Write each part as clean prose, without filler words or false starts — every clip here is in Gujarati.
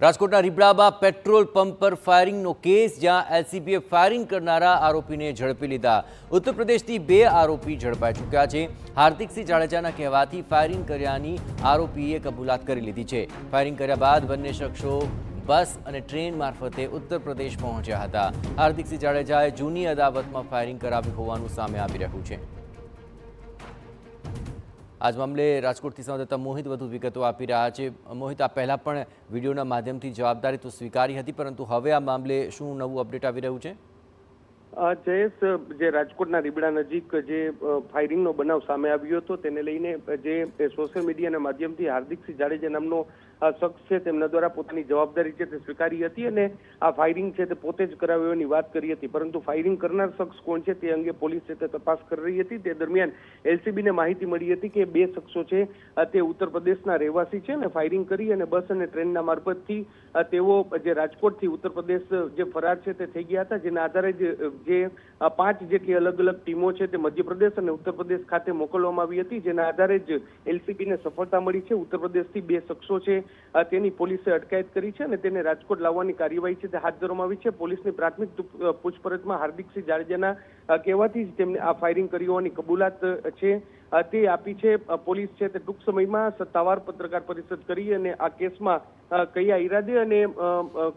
રાજકોટના રીબડામાં પેટ્રોલ પંપ પર ફાયરિંગનો કેસ, જ્યાં એલસીબીએ ફાયરિંગ કરનારા આરોપીને ઝડપી લીધા। ઉત્તર પ્રદેશથી 2 આરોપી ઝડપાઈ ચૂક્યા છે। હાર્દિકસિંહ જાડેજાના કહેવાથી ફાયરિંગ કર્યાની આરોપીએ કબૂલાત કરી લીધી છે। ફાયરિંગ કર્યા બાદ બંને શખ્સો બસ અને ટ્રેન મારફતે ઉત્તર પ્રદેશ પહોંચ્યા હતા। હાર્દિકસિંહ જાડેજાએ જૂની અદાવતમાં ફાયરિંગ કરાવ્યું હોવાનું સામે આવી રહ્યું છે। આજ મામલે રાજકોટથી સંવાદદાતા મોહિત વધુ વિગતો આપી રહ્યા છે। મોહિત, આ પહેલા પણ વિડીયોના માધ્યમથી જવાબદારી તો સ્વીકારી હતી, પરંતુ હવે આ મામલે શું નવું અપડેટ આવી રહ્યું છે? જયેશ, જે રાજકોટના રીબડા નજીક જે ફાયરિંગનો બનાવ સામે આવ્યો હતો તેને લઈને જે સોશિયલ મીડિયાના માધ્યમથી હાર્દિકસિંહ જાડેજા નામનો શખ્સ છે તેમના દ્વારા પોતાની જવાબદારી છે તે સ્વીકારી હતી અને આ ફાયરિંગ છે તે પોતે જ કરાવ્યોની વાત કરી હતી, પરંતુ ફાયરિંગ કરનાર શખ્સ કોણ છે તે અંગે પોલીસ છે તે તપાસ કરી રહી હતી। તે દરમિયાન એલસીબીને માહિતી મળી હતી કે 2 શખ્સો છે તે ઉત્તર પ્રદેશના રહેવાસી છે અને ફાયરિંગ કરી અને બસ અને ટ્રેનના મારફતથી તેઓ જે રાજકોટથી ઉત્તર પ્રદેશ જે ફરાર છે તે થઈ ગયા હતા, જેના આધારે જે 5 જેટલી અલગ અલગ ટીમો છે તે મધ્યપ્રદેશ અને ઉત્તર પ્રદેશ ખાતે મોકલવામાં આવી હતી, જેના આધારે જ એલસીબીને સફળતા મળી છે। ઉત્તર પ્રદેશથી 2 શખ્સો છે તેની પોલીસે અટકાયત કરી છે અને તેને રાજકોટ લાવવાની કાર્યવાહી છે તે હાથ ધરવામાં આવી છે। પોલીસની પ્રાથમિક પૂછપરછમાં હાર્દિકસિંહ જાડેજાના કહેવાથી જ તેમને આ ફાયરિંગ કરી હોવાની કબૂલાત છે તે આપી છે। પોલીસ છે તે ટૂંક સમયમાં સત્તાવાર પત્રકાર પરિષદ કરી અને આ કેસમાં કયા ઈરાદે અને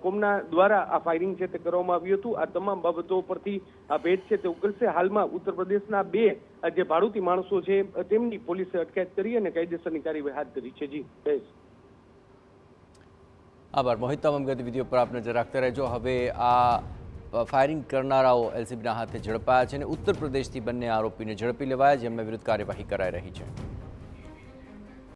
કોમના દ્વારા આ ફાયરિંગ છે તે કરવામાં આવ્યું હતું, આ તમામ બાબતો પરથી આ ભેદ છે તે ઉકેલશે। હાલમાં ઉત્તર પ્રદેશના 2 જે ભાડુતી માણસો છે તેમની પોલીસે અટકાયત કરી અને કાયદેસરની કાર્યવાહી હાથ ધરી છે। જી જયેશ। આભાર મોહિત, તમામ ગતિવિધિઓ પર આપ નજર રાખતા રહેજો। હવે આ ફાયરિંગ કરનારાઓ એલસીબીના હાથે ઝડપાયા છે અને ઉત્તર પ્રદેશથી બંને આરોપીને ઝડપી લેવાયા, જેમના વિરુદ્ધ કાર્યવાહી કરાઈ રહી છે।